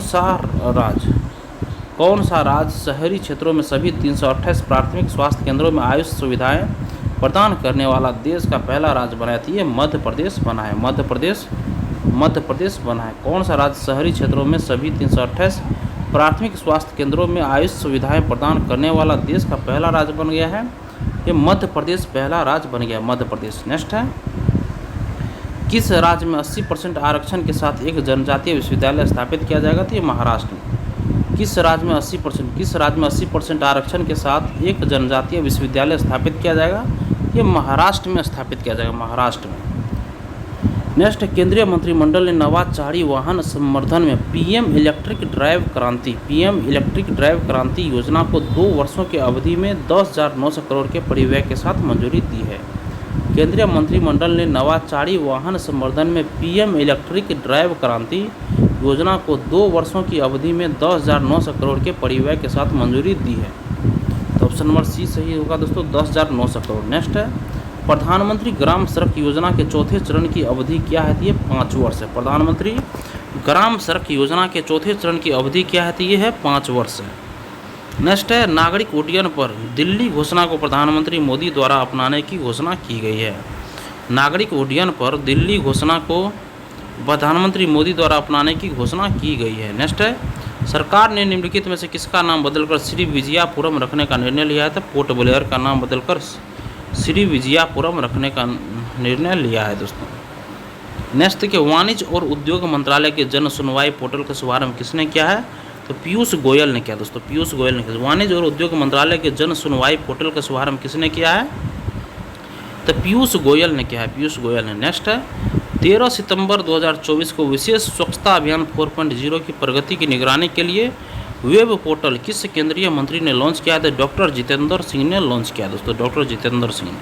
सा राज्य शहरी क्षेत्रों में सभी 328 प्राथमिक स्वास्थ्य केंद्रों में आयुष सुविधाएं प्रदान करने वाला देश का पहला राज्य बना है? मध्य प्रदेश बना है। मध्य प्रदेश बना है। कौन सा राज्य शहरी क्षेत्रों में सभी 328 प्राथमिक स्वास्थ्य केंद्रों में आयुष सुविधाएं प्रदान करने वाला देश का पहला राज्य बन गया है? ये मध्य प्रदेश पहला राज्य बन गया, मध्य प्रदेश। नेक्स्ट है किस राज्य में 80% आरक्षण के साथ एक जनजातीय विश्वविद्यालय स्थापित किया जाएगा? तो ये महाराष्ट्र में। किस राज्य में 80% आरक्षण के साथ एक जनजातीय विश्वविद्यालय स्थापित किया जाएगा? ये महाराष्ट्र में स्थापित किया जाएगा, महाराष्ट्र में। नेक्स्ट केंद्रीय मंत्रिमंडल ने नवाचारी वाहन संवर्धन में पीएम इलेक्ट्रिक ड्राइव क्रांति योजना को 2 वर्षों की अवधि में 10,900 करोड़ के परिव्यय के साथ मंजूरी दी है। केंद्रीय मंत्रिमंडल ने नवाचारी वाहन संवर्धन में पीएम इलेक्ट्रिक ड्राइव क्रांति योजना को 2 वर्षों की अवधि में 10,900 करोड़ के परिव्यय के साथ मंजूरी दी है। तो ऑप्शन नंबर सी सही होगा दोस्तों, 10,900 करोड़। नेक्स्ट है प्रधानमंत्री ग्राम सड़क योजना के चौथे चरण की अवधि क्या है? ये 5 वर्ष है। प्रधानमंत्री ग्राम सड़क योजना के चौथे चरण की अवधि क्या है? ये है 5 वर्ष है। नेक्स्ट है नागरिक उड्डयन पर दिल्ली घोषणा को प्रधानमंत्री मोदी द्वारा अपनाने की घोषणा की गई है। नागरिक उड्डयन पर दिल्ली घोषणा को प्रधानमंत्री मोदी द्वारा अपनाने की घोषणा की गई है। नेक्स्ट है सरकार ने निम्नलिखित में से किसका नाम बदलकर श्री विजयापुरम रखने का निर्णय लिया है? तो पोर्ट ब्लेयर का नाम बदलकर श्री विजयापुरम रखने का निर्णय लिया है दोस्तों। नेक्स्ट के वाणिज्य और उद्योग मंत्रालय के जन सुनवाई पोर्टल का शुभारंभ किसने किया है? तो पीयूष गोयल ने किया दोस्तों, पीयूष गोयल ने किया। वाणिज्य और उद्योग मंत्रालय के जन सुनवाई पोर्टल का शुभारंभ किसने किया है? तो पीयूष गोयल ने किया है, पीयूष गोयल ने। नेक्स्ट है 13 सितंबर 2024 को विशेष स्वच्छता अभियान 4.0 की प्रगति की निगरानी के लिए वेब पोर्टल किस केंद्रीय मंत्री ने लॉन्च किया था? डॉक्टर जितेंद्र सिंह ने लॉन्च किया दोस्तों, डॉक्टर जितेंद्र सिंह ने।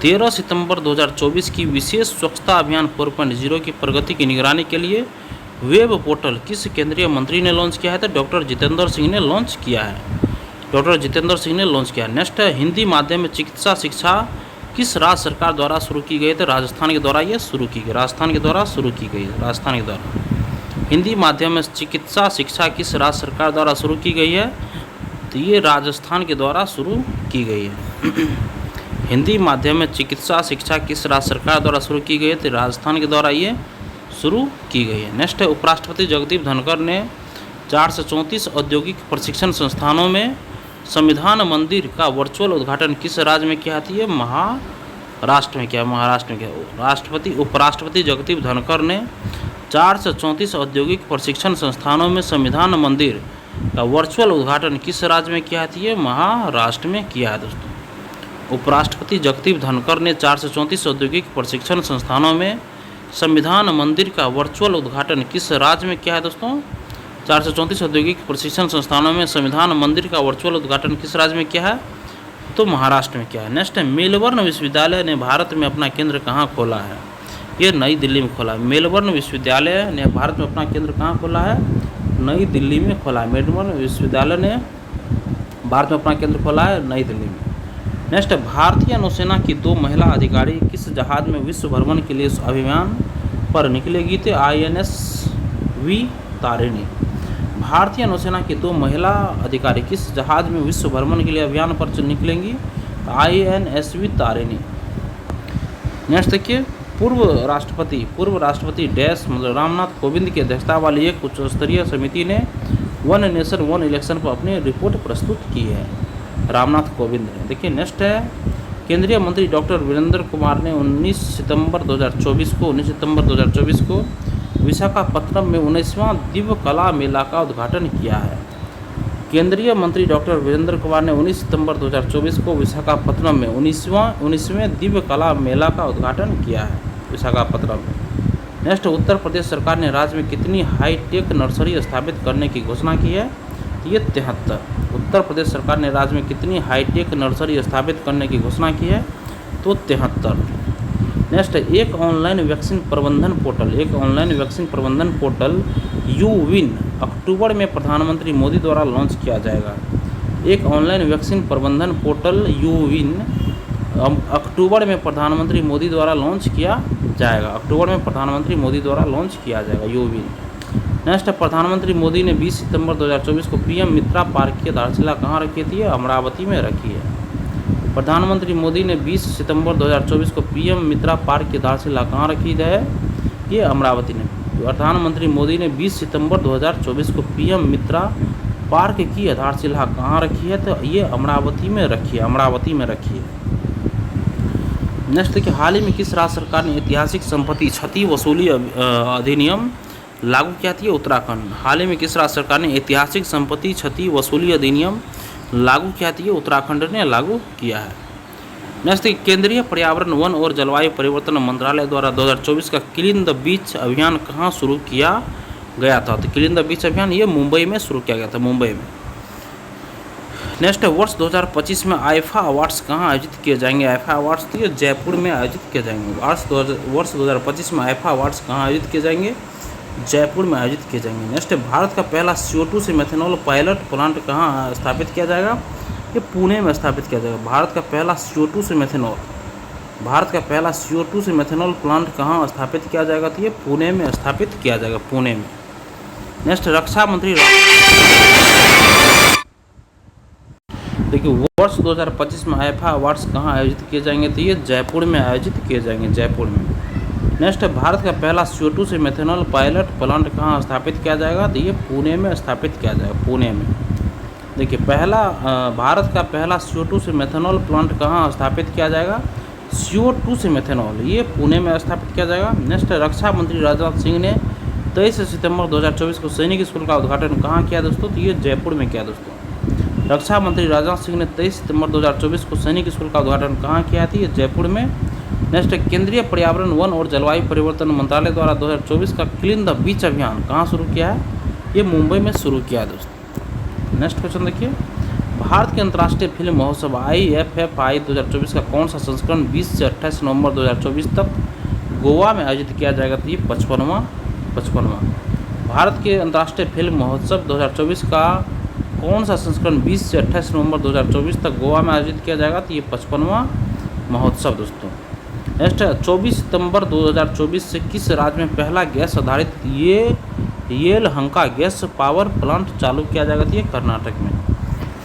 13 सितंबर 2024 की विशेष स्वच्छता अभियान 4.0 की प्रगति की निगरानी के लिए वेब पोर्टल किस केंद्रीय मंत्री ने लॉन्च किया है? तो डॉक्टर जितेंद्र सिंह ने लॉन्च किया है, डॉक्टर जितेंद्र सिंह ने लॉन्च किया। नेक्स्ट है हिंदी माध्यम में चिकित्सा शिक्षा किस राज्य सरकार द्वारा शुरू की गई? तो राजस्थान के द्वारा ये शुरू की गई, राजस्थान के द्वारा शुरू की गई, राजस्थान के द्वारा। हिंदी माध्यम में चिकित्सा शिक्षा किस राज्य सरकार द्वारा शुरू की गई है? तो ये राजस्थान के द्वारा शुरू की गई है। हिंदी माध्यम में चिकित्सा शिक्षा किस राज्य सरकार द्वारा शुरू की गई है? तो राजस्थान के द्वारा ये शुरू की गई है। नेक्स्ट है उपराष्ट्रपति जगदीप धनखड़ ने 434 औद्योगिक प्रशिक्षण संस्थानों में संविधान मंदिर का वर्चुअल उद्घाटन किस राज्य में किया था? ये महाराष्ट्र में किया, महाराष्ट्र में किया। उपराष्ट्रपति जगदीप धनखड़ ने 434 औद्योगिक प्रशिक्षण संस्थानों में संविधान मंदिर का वर्चुअल उद्घाटन किस राज्य में किया था? ये महाराष्ट्र में किया है दोस्तों। उपराष्ट्रपति जगदीप धनखड़ ने 434 औद्योगिक प्रशिक्षण संस्थानों में संविधान मंदिर का वर्चुअल उद्घाटन किस राज्य में किया है दोस्तों? 434 औद्योगिक प्रशिक्षण संस्थानों में संविधान मंदिर का वर्चुअल उद्घाटन किस राज्य में किया है? तो महाराष्ट्र में किया है। नेक्स्ट है मेलबर्न विश्वविद्यालय ने भारत में अपना केंद्र कहाँ खोला है? ये नई दिल्ली में खोला है। मेलबर्न विश्वविद्यालय ने भारत में अपना केंद्र कहाँ खोला है? नई दिल्ली में खोला है। मेलबर्न विश्वविद्यालय ने भारत में अपना केंद्र खोला है नई दिल्ली में। नेक्स्ट, भारतीय नौसेना की 2 महिला अधिकारी किस जहाज में विश्व भ्रमण के लिए अभियान पर निकलेगी? तो INS वी तारिणी। भारतीय नौसेना की 2 महिला अधिकारी किस जहाज में विश्व भ्रमण के लिए अभियान पर निकलेंगी? INS we Tarini. नेक्स्ट देखिए, पूर्व राष्ट्रपति डैश मतलब रामनाथ कोविंद की अध्यक्षता वाली एक उच्च स्तरीय समिति ने वन नेशन वन इलेक्शन पर अपनी रिपोर्ट प्रस्तुत की है। रामनाथ कोविंद ने। देखिए नेक्स्ट है, केंद्रीय मंत्री डॉक्टर वीरेंद्र कुमार ने 19 सितंबर 2024 को विशाखापत्तनम में 19वां दिव्य कला मेला का उद्घाटन किया है। केंद्रीय मंत्री डॉक्टर वीरेंद्र कुमार ने 19 सितंबर 2024 को विशाखापत्तनम में 19वें दिव्य कला मेला का उद्घाटन किया है विशाखापत्तनम में। नेक्स्ट, उत्तर प्रदेश सरकार ने राज्य में कितनी हाईटेक नर्सरी स्थापित करने की घोषणा की है? ये 73। उत्तर प्रदेश सरकार ने राज्य में कितनी हाईटेक नर्सरी स्थापित करने की घोषणा की है? तो 73। नेक्स्ट, एक ऑनलाइन वैक्सीन प्रबंधन पोर्टल यूविन अक्टूबर में प्रधानमंत्री मोदी द्वारा लॉन्च किया जाएगा। एक ऑनलाइन वैक्सीन प्रबंधन पोर्टल यूविन अक्टूबर में प्रधानमंत्री मोदी द्वारा लॉन्च किया जाएगा यूविन। नेक्स्ट, प्रधानमंत्री मोदी ने 20 सितंबर 2024 को PM मित्रा पार्क की आधारशिला कहाँ रखी थी? अमरावती में रखी है। प्रधानमंत्री मोदी ने 20 सितंबर 2024 को PM मित्रा पार्क की आधारशिला कहाँ रखी है? ये अमरावती में। प्रधानमंत्री मोदी ने 20 सितंबर 2024 को PM मित्रा पार्क की आधारशिला कहाँ रखी है? तो ये अमरावती में रखी है। नेक्स्ट देखिए, हाल ही में किस राज्य सरकार ने ऐतिहासिक संपत्ति क्षति वसूली अधिनियम लागू किया थी? उत्तराखंड। हाल ही में किस राज्य सरकार ने ऐतिहासिक संपत्ति क्षति वसूली अधिनियम लागू किया थी? उत्तराखंड ने लागू किया है। नेक्स्ट, केंद्रीय पर्यावरण वन और जलवायु परिवर्तन मंत्रालय द्वारा 2024 का क्लीन द बीच अभियान कहाँ शुरू किया गया था? तो क्लीन द बीच अभियान ये मुंबई में शुरू किया गया था, मुंबई में। नेक्स्ट, वर्ष 2025 में आईफा अवार्ड्स कहाँ आयोजित किए जाएंगे? आईफा अवार्ड्स तो ये जयपुर में आयोजित किए जाएंगे। वर्ष 2025 में आईफा अवार्ड्स कहाँ आयोजित किए जाएंगे? जयपुर में आयोजित किए जाएंगे। नेक्स्ट, भारत का पहला CO2 से मेथनॉल पायलट प्लांट कहाँ स्थापित किया जाएगा? ये पुणे में स्थापित किया जाएगा। भारत का पहला CO2 से मेथनॉल प्लांट कहाँ स्थापित किया जाएगा? तो ये पुणे में स्थापित किया जाएगा, पुणे में। नेक्स्ट, रक्षा मंत्री देखिए, वर्ष 2025 में आईफा अवार्ड्स कहाँ आयोजित किए जाएंगे? तो ये जयपुर में आयोजित किए जाएंगे, जयपुर में। नेक्स्ट, भारत का पहला CO2 से मेथनॉल पायलट प्लांट कहाँ स्थापित किया जाएगा? तो ये पुणे में स्थापित किया जाएगा, पुणे में। देखिए, भारत का पहला CO2 से मेथनॉल प्लांट कहाँ स्थापित किया जाएगा? CO2 से मेथनॉल ये पुणे में स्थापित किया जाएगा। नेक्स्ट, रक्षा मंत्री राजनाथ सिंह ने 23 सितंबर 2024 को सैनिक स्कूल का उद्घाटन कहाँ किया दोस्तों? तो ये जयपुर में किया दोस्तों। रक्षा मंत्री राजनाथ सिंह ने 23 सितंबर 2024 को सैनिक स्कूल का उद्घाटन कहाँ किया था? ये जयपुर में। नेक्स्ट, केंद्रीय पर्यावरण वन और जलवायु परिवर्तन मंत्रालय द्वारा 2024 का क्लीन द बीच अभियान कहाँ शुरू किया है? ये मुंबई में शुरू किया है दोस्तों। नेक्स्ट क्वेश्चन देखिए, भारत के अंतर्राष्ट्रीय फिल्म महोत्सव IFFI 2024 का कौन सा संस्करण 20 से 28 नवंबर 2024 तक गोवा में आयोजित किया जाएगा? तो ये 55वां। भारत के अंतर्राष्ट्रीय फिल्म महोत्सव 2024 का कौन सा संस्करण 20 से 28 नवंबर 2024 तक गोवा में आयोजित किया जाएगा? तो ये 55वां महोत्सव दोस्तों। नेक्स्ट, 24 सितंबर 2024 से किस राज्य में पहला गैस आधारित येलहंका गैस पावर प्लांट चालू किया जाएगा? तो ये कर्नाटक में।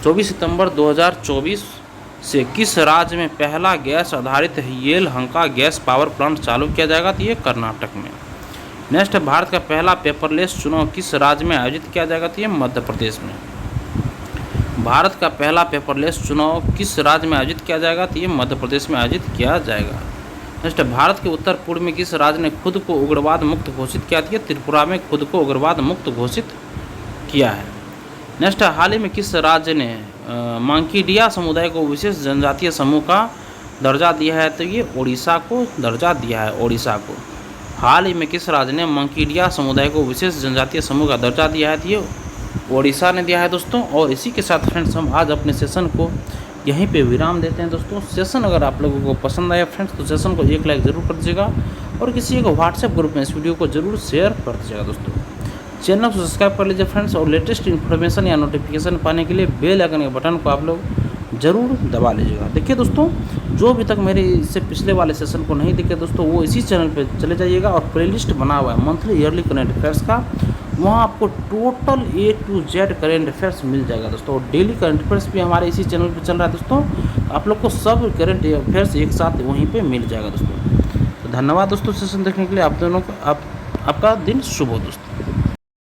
24 सितंबर 2024 से किस राज्य में पहला गैस आधारित येलहंका गैस पावर प्लांट चालू किया जाएगा? तो ये कर्नाटक में। नेक्स्ट, भारत का पहला पेपरलेस चुनाव किस राज्य में आयोजित किया जाएगा? तो ये मध्य प्रदेश में। भारत का पहला पेपरलेस चुनाव किस राज्य में आयोजित किया जाएगा? तो ये मध्य प्रदेश में आयोजित किया जाएगा। नेक्स्ट, भारत के उत्तर पूर्व में किस राज्य ने खुद को उग्रवाद मुक्त घोषित किया? त्रिपुरा में खुद को उग्रवाद मुक्त घोषित किया है। नेक्स्ट, हाल ही में किस राज्य ने मांकीडिया समुदाय को विशेष जनजातीय समूह का दर्जा दिया है? तो ये ओडिशा को दर्जा दिया है, ओडिशा को। हाल ही में किस राज्य ने मांकीडिया समुदाय को विशेष जनजातीय समूह का दर्जा दिया है? तो ये ओडिशा ने दिया है दोस्तों। और इसी के साथ फ्रेंड्स हम आज अपने सेशन को यहीं पे विराम देते हैं दोस्तों। सेशन अगर आप लोगों को पसंद आया फ्रेंड्स तो सेशन को एक लाइक ज़रूर कर दीजिएगा और किसी एक व्हाट्सएप ग्रुप में इस वीडियो को ज़रूर शेयर कर दीजिएगा दोस्तों। चैनल को सब्सक्राइब कर लीजिए फ्रेंड्स, और लेटेस्ट इन्फॉर्मेशन या नोटिफिकेशन पाने के लिए बेल आइकन के बटन को आप लोग ज़रूर दबा लीजिएगा। देखिए दोस्तों, जो अभी तक मेरे इससे पिछले वाले सेशन को नहीं देखे दोस्तों, वो इसी चैनल पे चले जाइएगा, और प्लेलिस्ट बना हुआ है मंथली ईयरली करंट अफेयर्स का, वहाँ आपको total A to Z current affairs मिल जाएगा दोस्तों। और डेली करंट अफेयर्स भी हमारे इसी चैनल पे चल रहा है दोस्तों, आप लोग को सब करंट अफेयर्स एक साथ वहीं पे मिल जाएगा दोस्तों। तो धन्यवाद दोस्तों सेशन देखने के लिए। आप दोनों को आपका दिन शुभ हो दोस्तों।